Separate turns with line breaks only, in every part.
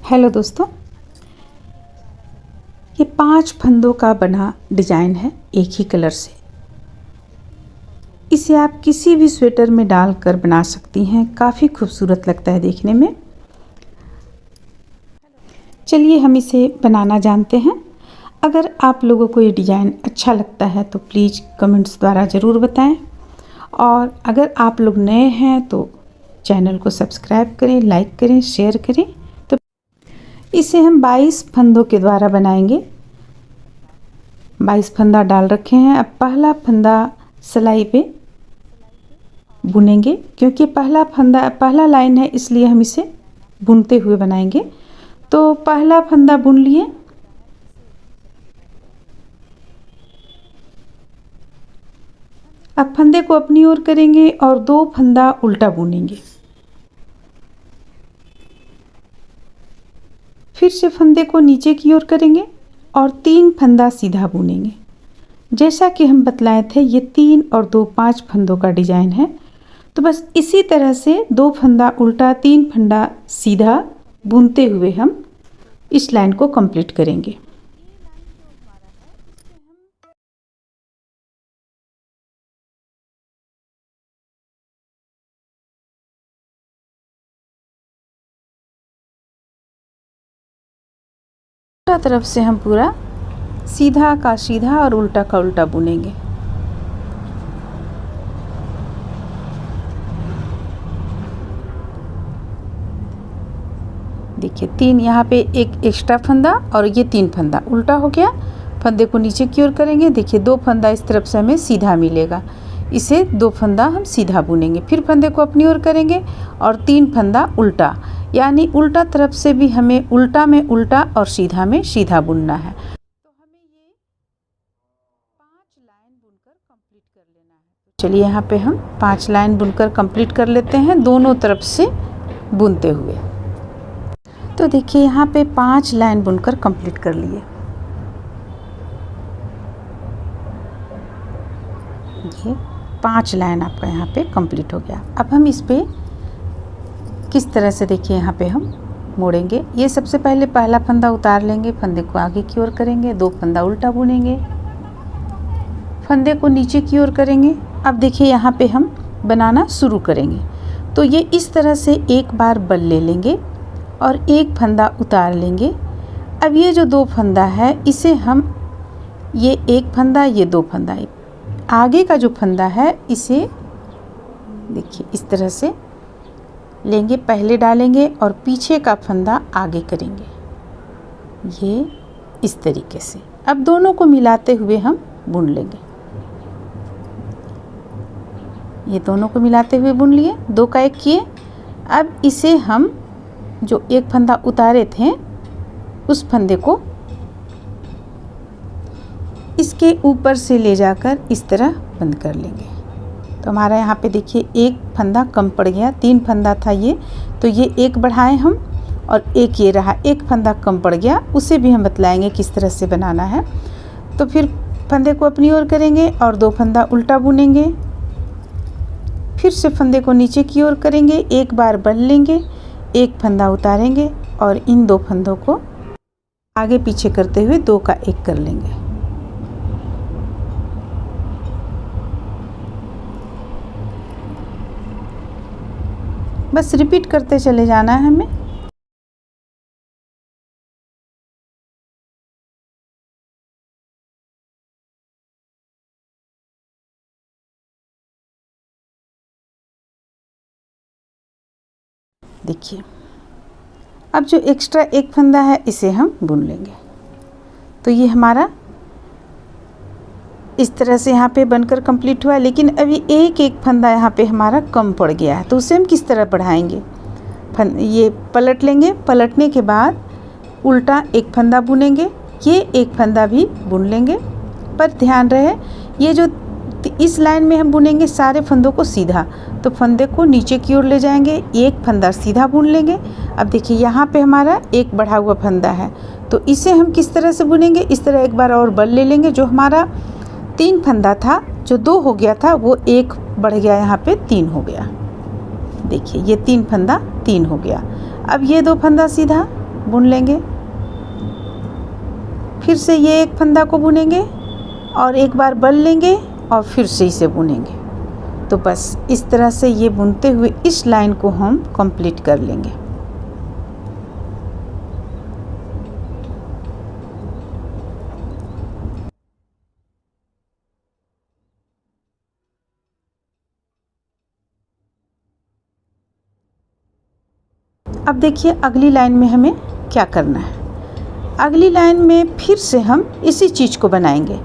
Hello दोस्तों, ये 5 फंदों का बना डिजाइन है एक ही कलर से। इसे आप किसी भी स्वेटर में डालकर बना सकती हैं। काफ़ी खूबसूरत लगता है देखने में। चलिए हम इसे बनाना जानते हैं। अगर आप लोगों को ये डिज़ाइन अच्छा लगता है तो प्लीज़ कमेंट्स द्वारा ज़रूर बताएं। और अगर आप लोग नए हैं तो चैनल को सब्सक्राइब करें, लाइक करें, शेयर करें। तो इसे हम 22 फंदों के द्वारा बनाएंगे। 22 फंदा डाल रखे हैं। अब पहला फंदा सिलाई पे बुनेंगे, क्योंकि पहला लाइन है, इसलिए हम इसे बुनते हुए बनाएंगे। तो पहला फंदा बुन लिए। अब फंदे को अपनी ओर करेंगे और 2 फंदा उल्टा बुनेंगे। फिर से फंदे को नीचे की ओर करेंगे और 3 फंदा सीधा बुनेंगे। जैसा कि हम बतलाए थे, ये 3 और 2 5 फंदों का डिजाइन है। तो बस इसी तरह से 2 फंदा उल्टा 3 फंदा सीधा बुनते हुए हम इस लाइन को कंप्लीट करेंगे। उल्टा तरफ से हम पूरा सीधा का सीधा और उल्टा का उल्टा बुनेंगे। देखिए 3 यहाँ पे एक एक्स्ट्रा फंदा और ये 3 फंदा उल्टा हो गया। फंदे को नीचे की ओर करेंगे। देखिए 2 फंदा इस तरफ से हमें सीधा मिलेगा। इसे 2 फंदा हम सीधा बुनेंगे। फिर फंदे को अपनी ओर करेंगे और 3 फंदा उल्टा, यानी उल्टा तरफ से भी हमें उल्टा में उल्टा और सीधा में सीधा बुनना है। तो हमें ये 5 लाइन बुनकर कंप्लीट कर लेना है। चलिए यहाँ पे हम 5 लाइन बुनकर कंप्लीट कर लेते हैं, दोनों तरफ से बुनते हुए। तो देखिए यहाँ पे 5 लाइन बुनकर कंप्लीट कर लिए। ये 5 लाइन आपका यहाँ पे कंप्लीट हो गया। अब हम इस पे किस तरह से, देखिए यहाँ पे हम मोड़ेंगे। ये सबसे पहले पहला फंदा उतार लेंगे, फंदे को आगे की ओर करेंगे, 2 फंदा उल्टा बुनेंगे, फंदे को नीचे की ओर करेंगे। अब देखिए यहाँ पे हम बनाना शुरू करेंगे। तो ये इस तरह से एक बार बल ले लेंगे और एक फंदा उतार लेंगे। अब ये जो 2 फंदा है, इसे हम ये एक फंदा, ये 2 फंदा, आगे का जो फंदा है इसे देखिए इस तरह से लेंगे, पहले डालेंगे और पीछे का फंदा आगे करेंगे, ये इस तरीके से। अब दोनों को मिलाते हुए हम बुन लेंगे। ये दोनों को मिलाते हुए बुन लिए, 2 का 1 किए। अब इसे हम जो एक फंदा उतारे थे उस फंदे को इसके ऊपर से ले जाकर इस तरह बंद कर लेंगे। तो हमारा यहाँ पे देखिए एक फंदा कम पड़ गया, 3 फंदा था ये, तो ये एक बढ़ाए हम और एक ये रहा, एक फंदा कम पड़ गया, उसे भी हम बतलाएंगे किस तरह से बनाना है। तो फिर फंदे को अपनी ओर करेंगे और 2 फंदा उल्टा बुनेंगे। फिर से फंदे को नीचे की ओर करेंगे, एक बार बल लेंगे, एक फंदा उतारेंगे और इन 2 फंदों को आगे पीछे करते हुए 2 का 1 कर लेंगे। बस रिपीट करते चले जाना है हमें। देखिए अब जो एक्स्ट्रा एक फंदा है इसे हम बुन लेंगे। तो ये हमारा इस तरह से यहाँ पे बनकर कंप्लीट हुआ। लेकिन अभी एक फंदा यहाँ पे हमारा कम पड़ गया है, तो उसे हम किस तरह बढ़ाएंगे। ये पलट लेंगे, पलटने के बाद उल्टा एक फंदा बुनेंगे, ये एक फंदा भी बुन लेंगे। पर ध्यान रहे, ये जो इस लाइन में हम बुनेंगे सारे फंदों को सीधा, तो फंदे को नीचे की ओर ले जाएंगे, एक फंदा सीधा बुन लेंगे। अब देखिए यहाँ पे हमारा एक बढ़ा हुआ फंदा है, तो इसे हम किस तरह से बुनेंगे। इस तरह एक बार और बल ले लेंगे। जो हमारा 3 फंदा था, जो 2 हो गया था, वो 1 बढ़ गया, यहाँ पे 3 हो गया। देखिए ये 3 फंदा 3 हो गया। अब ये 2 फंदा सीधा बुन लेंगे, फिर से ये एक फंदा को बुनेंगे और एक बार बल लेंगे और फिर से इसे बुनेंगे। तो बस इस तरह से ये बुनते हुए इस लाइन को हम कंप्लीट कर लेंगे। अब देखिए अगली लाइन में हमें क्या करना है। अगली लाइन में फिर से हम इसी चीज़ को बनाएंगे।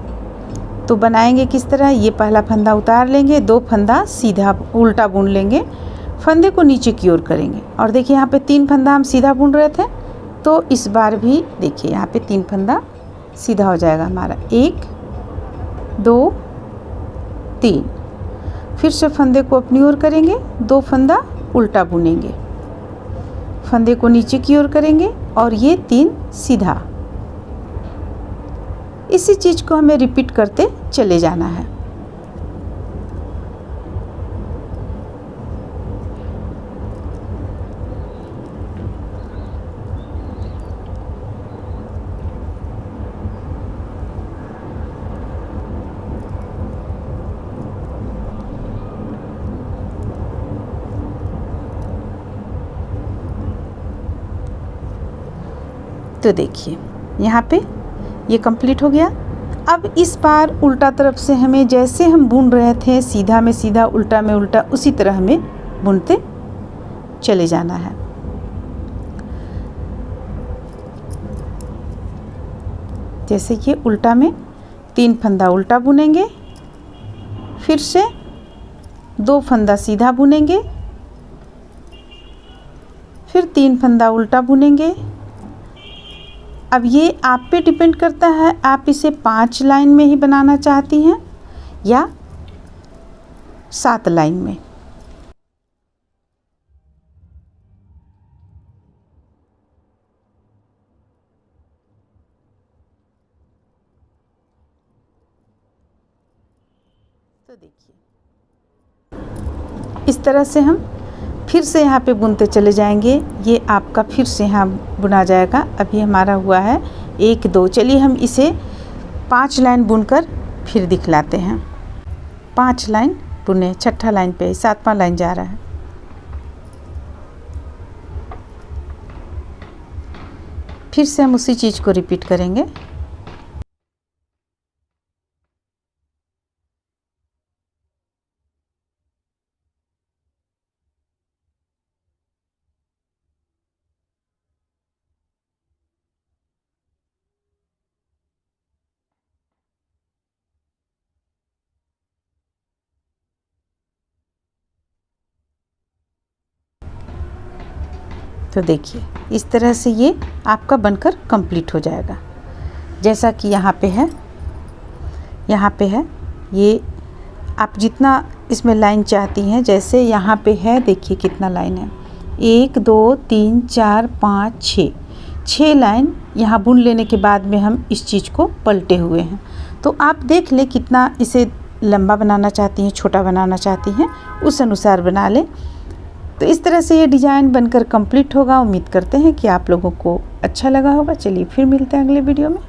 तो बनाएंगे किस तरह, ये पहला फंदा उतार लेंगे, 2 फंदा सीधा उल्टा बुन लेंगे, फंदे को नीचे की ओर करेंगे। और देखिए यहाँ पे 3 फंदा हम सीधा बुन रहे थे, तो इस बार भी देखिए यहाँ पे 3 फंदा सीधा हो जाएगा हमारा, 1 2 3। फिर से फंदे को अपनी ओर करेंगे, 2 फंदा उल्टा बुनेंगे, फंदे को नीचे की ओर करेंगे और ये 3 सीधा। इसी चीज़ को हमें रिपीट करते चले जाना है। तो देखिए यहाँ पे ये कंप्लीट हो गया। अब इस बार उल्टा तरफ से हमें जैसे हम बुन रहे थे सीधा में सीधा, उल्टा में उल्टा, उसी तरह हमें बुनते चले जाना है। जैसे कि उल्टा में 3 फंदा उल्टा बुनेंगे, फिर से 2 फंदा सीधा बुनेंगे, फिर 3 फंदा उल्टा बुनेंगे। अब ये आप पे डिपेंड करता है, आप इसे 5 लाइन में ही बनाना चाहती हैं या 7 लाइन में। तो देखिए इस तरह से हम फिर से यहाँ पे बुनते चले जाएंगे। ये आपका फिर से यहाँ बुना जाएगा। अभी हमारा हुआ है 1 2। चलिए हम इसे 5 लाइन बुनकर फिर दिखलाते हैं। 5 लाइन बुने, 6ठा लाइन पे 7वां लाइन जा रहा है। फिर से हम उसी चीज़ को रिपीट करेंगे। तो देखिए इस तरह से ये आपका बनकर कंप्लीट हो जाएगा। जैसा कि यहाँ पे है, यहाँ पे है, ये आप जितना इसमें लाइन चाहती हैं, जैसे यहाँ पे है देखिए कितना लाइन है, 1 2 3 4 5 6 लाइन यहाँ बुन लेने के बाद में हम इस चीज़ को पलटे हुए हैं। तो आप देख लें कितना इसे लंबा बनाना चाहती हैं, छोटा बनाना चाहती हैं, उस अनुसार बना लें। तो इस तरह से ये डिज़ाइन बनकर कंप्लीट होगा। उम्मीद करते हैं कि आप लोगों को अच्छा लगा होगा। चलिए फिर मिलते हैं अगले वीडियो में।